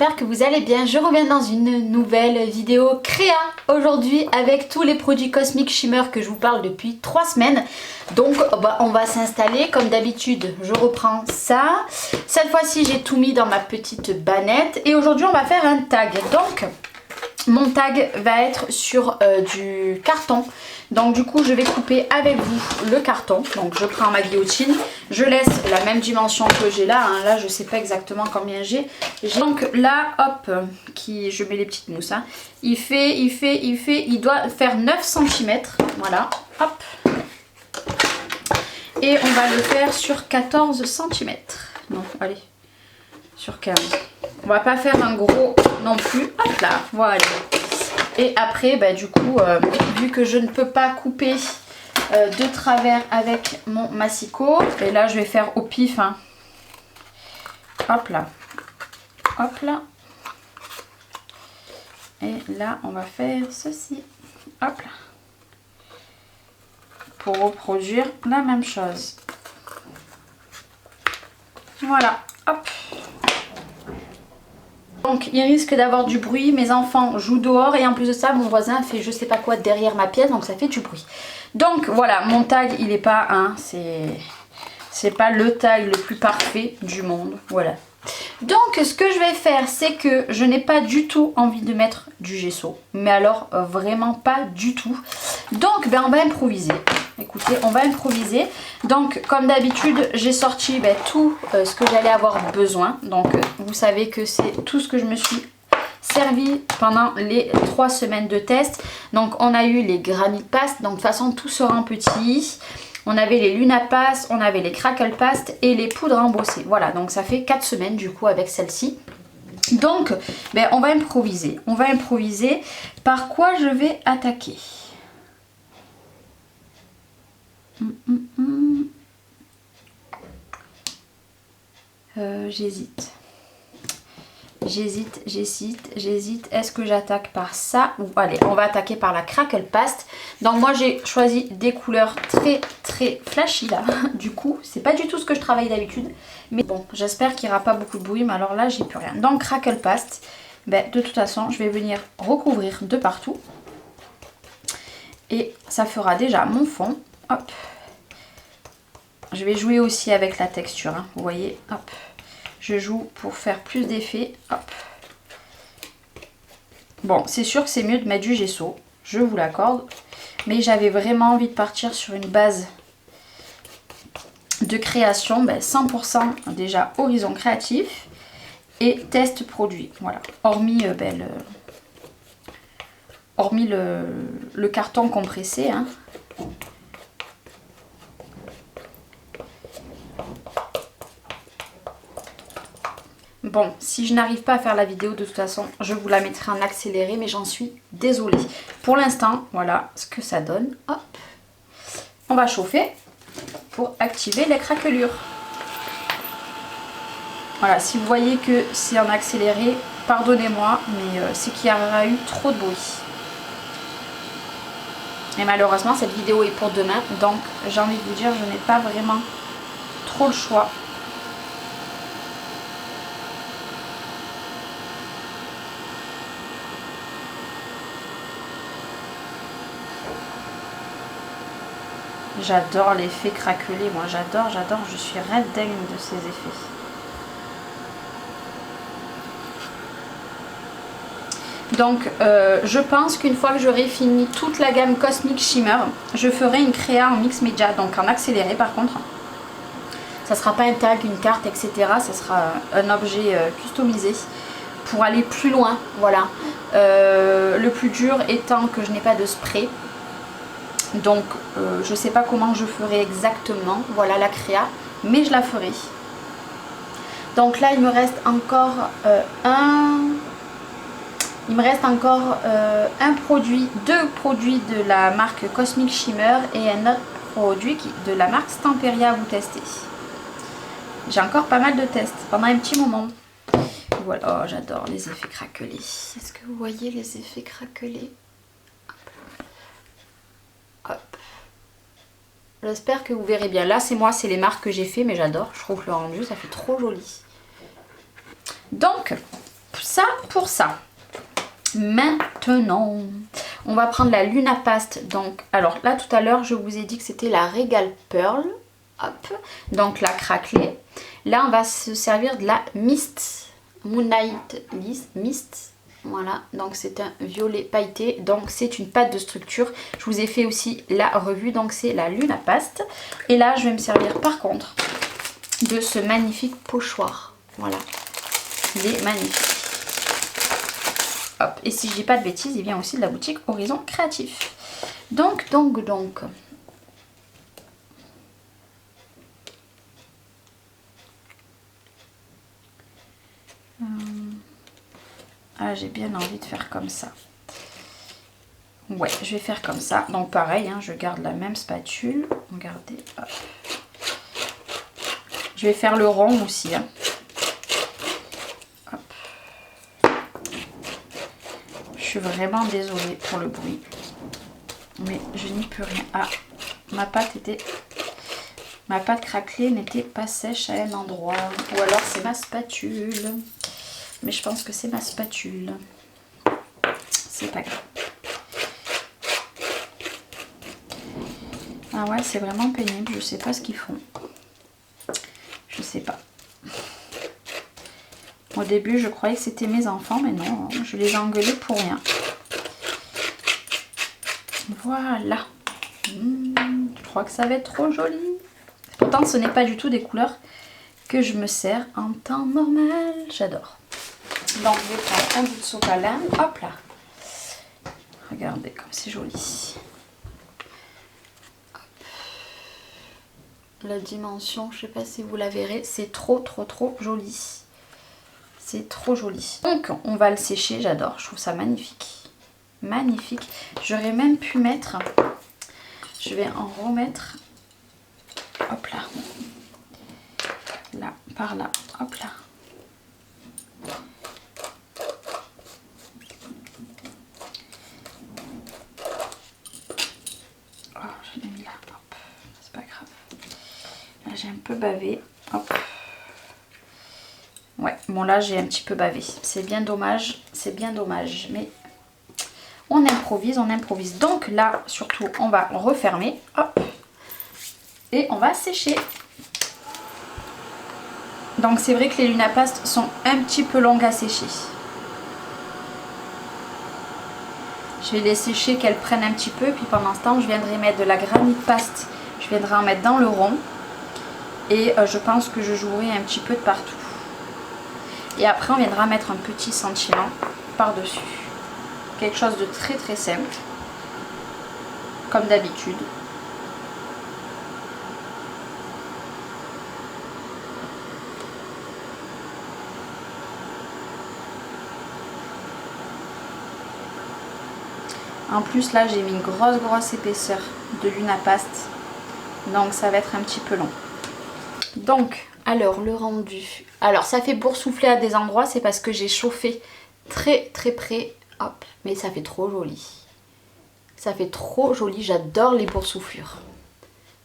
j'espère que vous allez bien. Je reviens dans une nouvelle vidéo créa aujourd'hui avec tous les produits Cosmic Shimmer que je vous parle depuis 3 semaines. Donc on va s'installer comme d'habitude, je reprends ça. Cette fois-ci j'ai tout mis dans ma petite bannette et aujourd'hui on va faire un tag. Donc mon tag va être sur du carton. Donc du coup je vais couper avec vous le carton. Donc je prends ma guillotine, je laisse la même dimension que j'ai là, hein. Là je sais pas exactement combien j'ai. Donc là hop, je mets les petites mousses, hein. Il doit faire 9 cm. Voilà, hop. Et on va le faire sur 14 cm. Non, allez, sur 15. On va pas faire un gros non plus. Hop là, voilà. Et après, bah, du coup, vu que je ne peux pas couper de travers avec mon massicot, et là je vais faire au pif, hein. Hop là, hop là. Et là, on va faire ceci, hop là, pour reproduire la même chose. Voilà, hop. Donc il risque d'avoir du bruit, mes enfants jouent dehors et en plus de ça mon voisin fait je sais pas quoi derrière ma pièce, donc ça fait du bruit. Donc voilà, mon tag il est pas c'est pas le tag le plus parfait du monde, voilà. Donc ce que je vais faire, c'est que je n'ai pas du tout envie de mettre du gesso, mais alors vraiment pas du tout. Donc ben, on va improviser. Écoutez, on va improviser. Donc comme d'habitude j'ai sorti tout ce que j'allais avoir besoin. Donc vous savez que c'est tout ce que je me suis servi pendant les 3 semaines de test. Donc on a eu les Granny Past, donc de toute façon tout sera en petit. On avait les Luna Past, on avait les Crackle Past et les poudres embossées. Voilà, donc ça fait 4 semaines du coup avec celle-ci. Donc ben, on va improviser. On va improviser. Par quoi je vais attaquer? J'hésite. Est-ce que j'attaque par ça ou allez, on va attaquer par la Crackle Past. Donc moi j'ai choisi des couleurs très flashy là. Du coup, c'est pas du tout ce que je travaille d'habitude. Mais bon, j'espère qu'il n'y aura pas beaucoup de bruit. Mais alors là, j'ai plus rien. Donc Crackle Past, ben, de toute façon, je vais venir recouvrir de partout. Et ça fera déjà mon fond. Hop. Je vais jouer aussi avec la texture, hein. Vous voyez, hop. Je joue pour faire plus d'effet, hop. Bon, c'est sûr que c'est mieux de mettre du gesso, je vous l'accorde. Mais j'avais vraiment envie de partir sur une base de création, 100% déjà horizon créatif et test produit. Voilà, hormis, le carton compressé, hein. Bon, si je n'arrive pas à faire la vidéo, de toute façon, je vous la mettrai en accéléré, mais j'en suis désolée. Pour l'instant, voilà ce que ça donne. Hop. On va chauffer pour activer les craquelures. Voilà, si vous voyez que c'est en accéléré, pardonnez-moi, mais c'est qu'il y aura eu trop de bruit. Et malheureusement, cette vidéo est pour demain, donc j'ai envie de vous dire, je n'ai pas vraiment trop le choix. J'adore l'effet craquelé, moi j'adore, je suis red dingue de ces effets. Donc je pense qu'une fois que j'aurai fini toute la gamme Cosmic Shimmer, je ferai une créa en mix média, donc en accéléré par contre. Ça sera pas un tag, une carte, etc. Ça sera un objet customisé pour aller plus loin, voilà. Le plus dur étant que je n'ai pas de spray. Donc je sais pas comment je ferai exactement, voilà la créa, mais je la ferai. Donc là il me reste encore deux produits de la marque Cosmic Shimmer et un autre produit de la marque Stamperia à vous tester. J'ai encore pas mal de tests pendant un petit moment. Voilà, oh, j'adore les effets craquelés. Est-ce que vous voyez les effets craquelés? Hop. J'espère que vous verrez bien. Là, c'est les marques que j'ai fait, mais j'adore. Je trouve que le rendu, ça fait trop joli. Donc, ça ça pour ça. Maintenant, on va prendre la Luna Past. Donc, alors là tout à l'heure, je vous ai dit que c'était la Regal Pearl. Hop, donc la craquelée. Là, on va se servir de la Mist, Moonlight Mist. Voilà, donc c'est un violet pailleté. Donc c'est une pâte de structure. Je vous ai fait aussi la revue. Donc c'est la Luna Past. Et là, je vais me servir par contre de ce magnifique pochoir. Voilà, il est magnifique. Hop. Et si je dis pas de bêtises, il vient aussi de la boutique Horizon Créatif. Donc. Ah, j'ai bien envie de faire comme ça. Ouais, je vais faire comme ça. Donc pareil, hein, je garde la même spatule. Regardez, hop. Je vais faire le rond aussi. Hein. Hop. Je suis vraiment désolée pour le bruit. Mais je n'y peux rien. Ah, ma pâte craquelée n'était pas sèche à un endroit. Ou alors c'est ma spatule. Mais je pense que c'est ma spatule. C'est pas grave. Ah ouais, c'est vraiment pénible. Je sais pas ce qu'ils font. Je sais pas. Au début, je croyais que c'était mes enfants, mais non, je les ai engueulés pour rien. Voilà. Je crois que ça va être trop joli. Pourtant, ce n'est pas du tout des couleurs que je me sers en temps normal. J'adore. Donc, je vais prendre un bout de sopalin. Hop là. Regardez comme c'est joli. La dimension, je ne sais pas si vous la verrez, c'est trop joli. C'est trop joli. Donc on va le sécher, j'adore, je trouve ça magnifique. Magnifique. J'aurais même pu mettre, je vais en remettre, hop là. Là, par là, hop là. Oh, je l'ai mis là, hop, c'est pas grave. Là j'ai un peu bavé, hop. Ouais, bon là j'ai un petit peu bavé. C'est bien dommage, mais on improvise, on improvise. Donc là, surtout, on va refermer, hop, et on va sécher. Donc c'est vrai que les Luna Past sont un petit peu longues à sécher. Je vais les sécher, qu'elles prennent un petit peu, puis pendant ce temps, je viendrai mettre de la Granite Past. Je viendrai en mettre dans le rond. Et je pense que je jouerai un petit peu de partout. Et après on viendra mettre un petit sentiment par-dessus. Quelque chose de très simple. Comme d'habitude. En plus là j'ai mis une grosse épaisseur de Luna Past. Donc ça va être un petit peu long. Donc, alors le rendu. Alors ça fait boursoufler à des endroits, c'est parce que j'ai chauffé très près. Hop, mais ça fait trop joli. Ça fait trop joli, j'adore les boursouflures.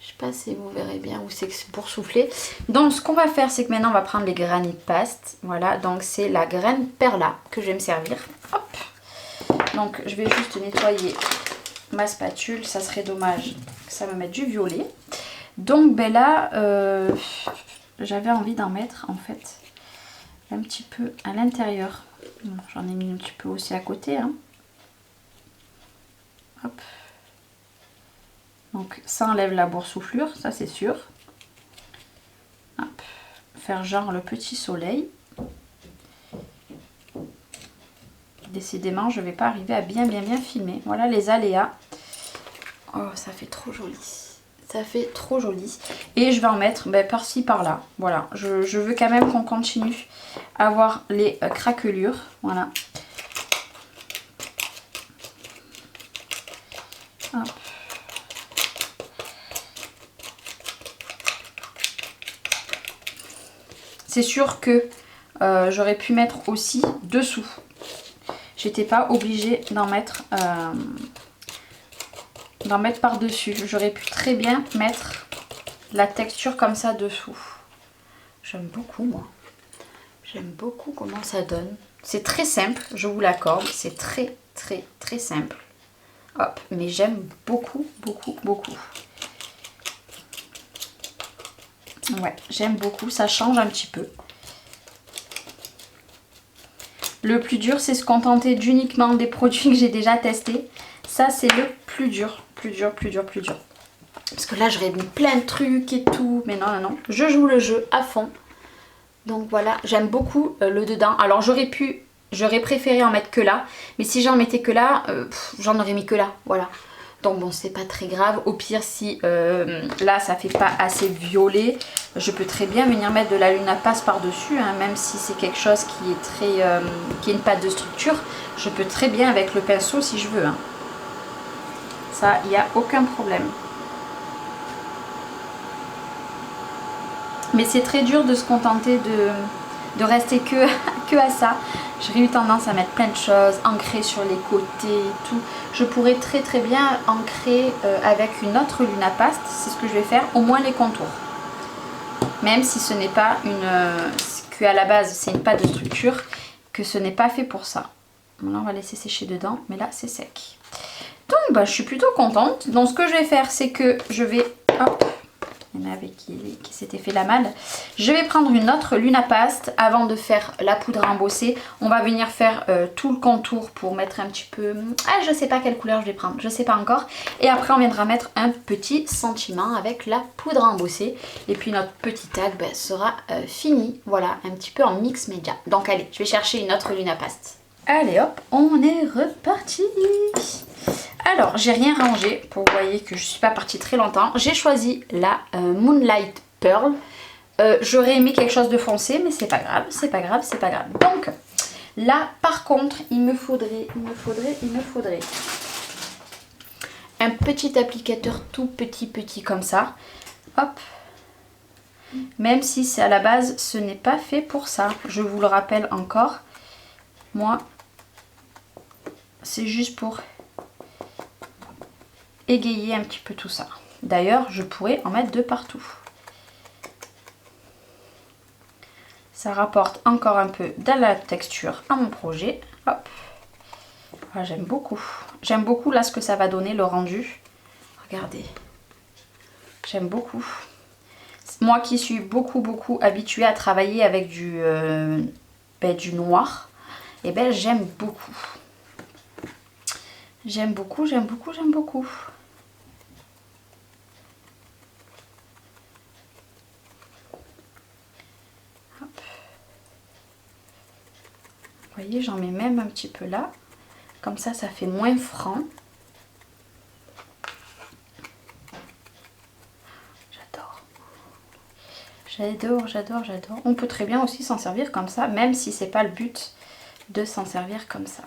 Je sais pas si vous verrez bien où c'est que c'est boursouflé. Donc ce qu'on va faire, c'est que maintenant on va prendre les Granite Past. Voilà, donc c'est la graine Perla que je vais me servir. Hop. Donc je vais juste nettoyer ma spatule, ça serait dommage que ça me mette du violet. Donc ben là, j'avais envie d'en mettre en fait un petit peu à l'intérieur. Bon, j'en ai mis un petit peu aussi à côté. Hein. Hop. Donc ça enlève la boursouflure, ça c'est sûr. Hop. Faire genre le petit soleil. Décidément, je ne vais pas arriver à bien filmer. Voilà les aléas. Oh, ça fait trop joli. Ça fait trop joli. Et je vais en mettre par-ci, par-là. Voilà. Je veux quand même qu'on continue à avoir les craquelures. Voilà. Hop. C'est sûr que j'aurais pu mettre aussi dessous. J'étais pas obligée d'en mettre par-dessus. J'aurais pu très bien mettre la texture comme ça dessous. J'aime beaucoup moi. J'aime beaucoup comment ça donne. C'est très simple, je vous l'accorde. C'est très simple. Hop, mais j'aime beaucoup. Ouais, j'aime beaucoup. Ça change un petit peu. Le plus dur, c'est se contenter d'uniquement des produits que j'ai déjà testés. Ça, c'est le plus dur. Plus dur. Parce que là, j'aurais mis plein de trucs et tout. Mais non. Je joue le jeu à fond. Donc voilà, j'aime beaucoup le dedans. Alors j'aurais préféré en mettre que là. Mais si j'en mettais que là, j'en aurais mis que là. Voilà. Donc bon, c'est pas très grave. Au pire, si là, ça fait pas assez violet, je peux très bien venir mettre de la Luna Passe par-dessus. Hein, même si c'est quelque chose qui est très... qui est une pâte de structure. Je peux très bien avec le pinceau si je veux. Hein. Ça, il n'y a aucun problème. Mais c'est très dur de se contenter de rester que à ça. J'aurais eu tendance à mettre plein de choses, ancrer sur les côtés et tout. Je pourrais très bien ancrer avec une autre Luna Paste. C'est ce que je vais faire, au moins les contours. Même si ce n'est pas qu'à la base c'est une pâte de structure, que ce n'est pas fait pour ça. Bon, là on va laisser sécher dedans, mais là c'est sec. Donc bah, je suis plutôt contente. Donc ce que je vais faire, c'est que je vais... Hop, il y en avait qui s'était fait la malle. Je vais prendre une autre Luna Paste avant de faire la poudre à embosser. On va venir faire tout le contour pour mettre un petit peu... Ah, je sais pas quelle couleur je vais prendre, je sais pas encore. Et après on viendra mettre un petit sentiment avec la poudre à embosser. Et puis notre petit tag sera fini. Voilà, un petit peu en mix média. Donc allez, je vais chercher une autre Luna Paste. Allez hop, on est reparti. Alors, j'ai rien rangé pour que vous voyez que je ne suis pas partie très longtemps. J'ai choisi la Moonlight Pearl. J'aurais aimé quelque chose de foncé, mais c'est pas grave, c'est pas grave. Donc, là, par contre, il me faudrait un petit applicateur tout petit comme ça. Hop. Même si c'est à la base, ce n'est pas fait pour ça. Je vous le rappelle encore. Moi, c'est juste pour égayer un petit peu tout ça. D'ailleurs, je pourrais en mettre de partout. Ça rapporte encore un peu de la texture à mon projet. Hop. Ah, j'aime beaucoup. J'aime beaucoup là ce que ça va donner, le rendu. Regardez. J'aime beaucoup. Moi qui suis beaucoup habituée à travailler avec du noir, et ben j'aime beaucoup. J'aime beaucoup. Hop. Vous voyez, j'en mets même un petit peu là. Comme ça, ça fait moins franc. J'adore. On peut très bien aussi s'en servir comme ça, même si c'est pas le but de s'en servir comme ça.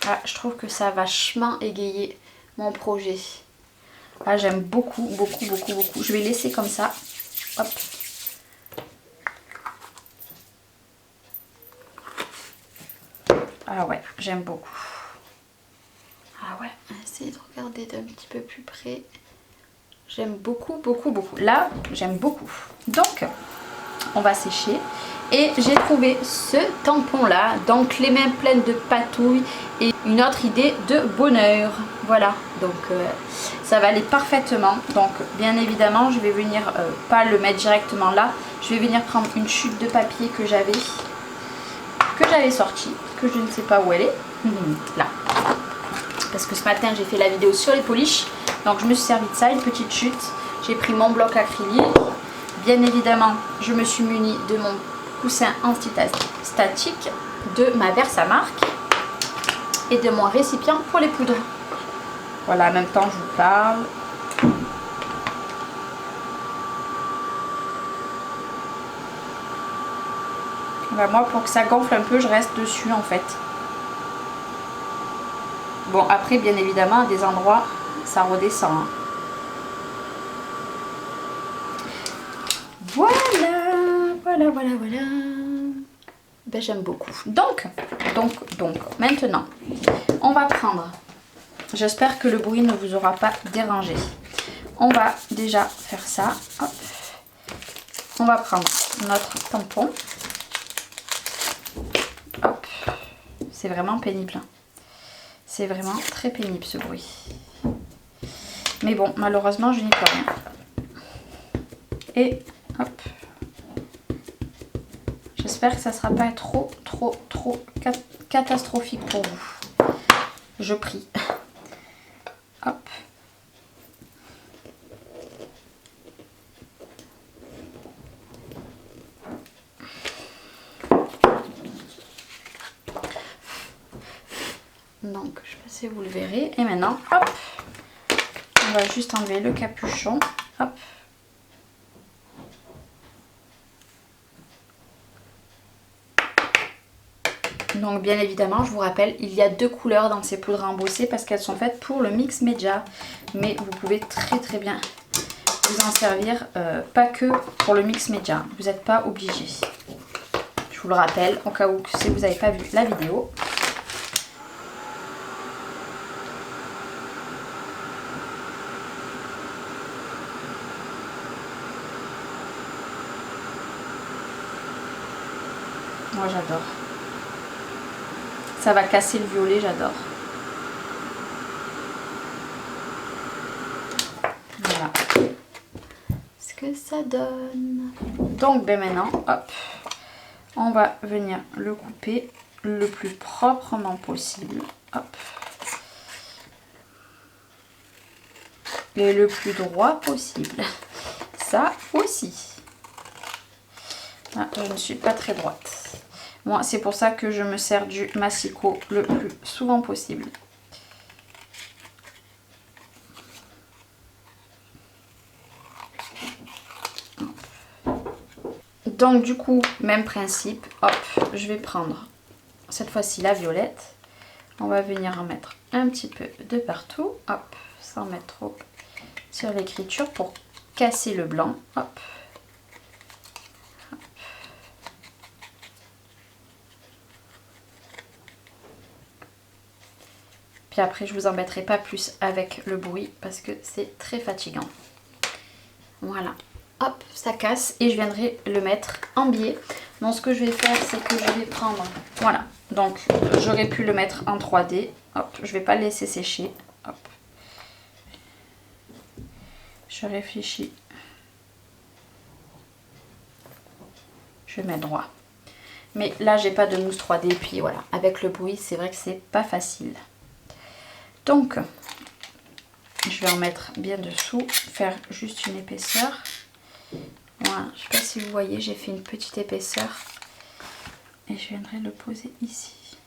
Ah, je trouve que ça a vachement égayé mon projet. Ah, j'aime beaucoup. Je vais laisser comme ça. Hop. Ah ouais, j'aime beaucoup. Ah ouais, essayez de regarder d'un petit peu plus près. J'aime beaucoup. Là, j'aime beaucoup. Donc, on va sécher. Et j'ai trouvé ce tampon là, donc les mains pleines de patouille et une autre idée de bonheur. Voilà, donc ça va aller parfaitement. Donc bien évidemment, je vais venir pas le mettre directement là. Je vais venir prendre une chute de papier que j'avais sortie, que je ne sais pas où elle est. Là. Parce que ce matin, j'ai fait la vidéo sur les polish. Donc je me suis servi de ça, une petite chute. J'ai pris mon bloc acrylique. Bien évidemment, je me suis munie de mon coussin anti-statique, de ma Versamark et de mon récipient pour les poudres. Voilà, en même temps je vous parle. Voilà, moi pour que ça gonfle un peu, je reste dessus en fait. Bon, après bien évidemment à des endroits ça redescend. Hein. Voilà. Ben, j'aime beaucoup. Donc, maintenant, on va prendre... J'espère que le bruit ne vous aura pas dérangé. On va déjà faire ça. Hop. On va prendre notre tampon. C'est vraiment pénible. C'est vraiment très pénible ce bruit. Mais bon, malheureusement, je n'y peux rien. Et hop. J'espère que ça ne sera pas trop catastrophique pour vous. Je prie. Hop. Donc, je sais pas si vous le verrez. Et maintenant, hop. On va juste enlever le capuchon. Hop. Donc bien évidemment, je vous rappelle, il y a 2 couleurs dans ces poudres à embosser parce qu'elles sont faites pour le mix média. Mais vous pouvez très bien vous en servir, pas que pour le mix média. Vous n'êtes pas obligé. Je vous le rappelle, au cas où si vous n'avez pas vu la vidéo. Moi j'adore. Ça va casser le violet, j'adore. Voilà. Ce que ça donne. Donc ben maintenant, hop, on va venir le couper le plus proprement possible. Hop. Et le plus droit possible. Ça aussi. Ah, je ne suis pas très droite. Moi, c'est pour ça que je me sers du massicot le plus souvent possible. Donc du coup, même principe. Hop, je vais prendre cette fois-ci la violette. On va venir en mettre un petit peu de partout. Hop, sans mettre trop sur l'écriture pour casser le blanc. Hop. Puis après, je vous embêterai pas plus avec le bruit parce que c'est très fatigant. Voilà. Hop, ça casse et je viendrai le mettre en biais. Donc ce que je vais faire, c'est que je vais prendre... Voilà. Donc j'aurais pu le mettre en 3D. Hop, je vais pas le laisser sécher. Hop. Je réfléchis. Je vais mettre droit. Mais là, j'ai pas de mousse 3D. Puis voilà, avec le bruit, c'est vrai que c'est pas facile. Donc, je vais en mettre bien dessous, faire juste une épaisseur. Voilà, je ne sais pas si vous voyez, j'ai fait une petite épaisseur. Et je viendrai le poser ici.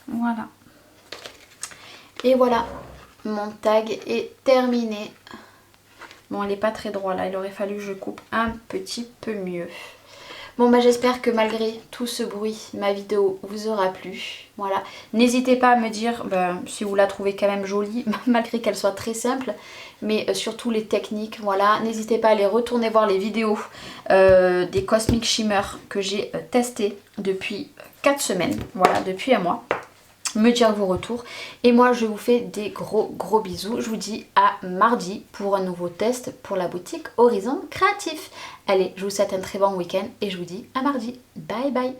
Voilà. Et voilà, mon tag est terminé. Bon, il n'est pas très droit là, il aurait fallu que je coupe un petit peu mieux. Bon bah j'espère que malgré tout ce bruit, ma vidéo vous aura plu. Voilà, n'hésitez pas à me dire si vous la trouvez quand même jolie, malgré qu'elle soit très simple. Mais surtout les techniques, voilà. N'hésitez pas à aller retourner voir les vidéos des Cosmic Shimmer que j'ai testé depuis 4 semaines. Voilà, depuis un mois. Me dire vos retours. Et moi je vous fais des gros bisous. Je vous dis à mardi pour un nouveau test pour la boutique Horizon Créatif. Allez, je vous souhaite un très bon week-end et je vous dis à mardi. Bye bye.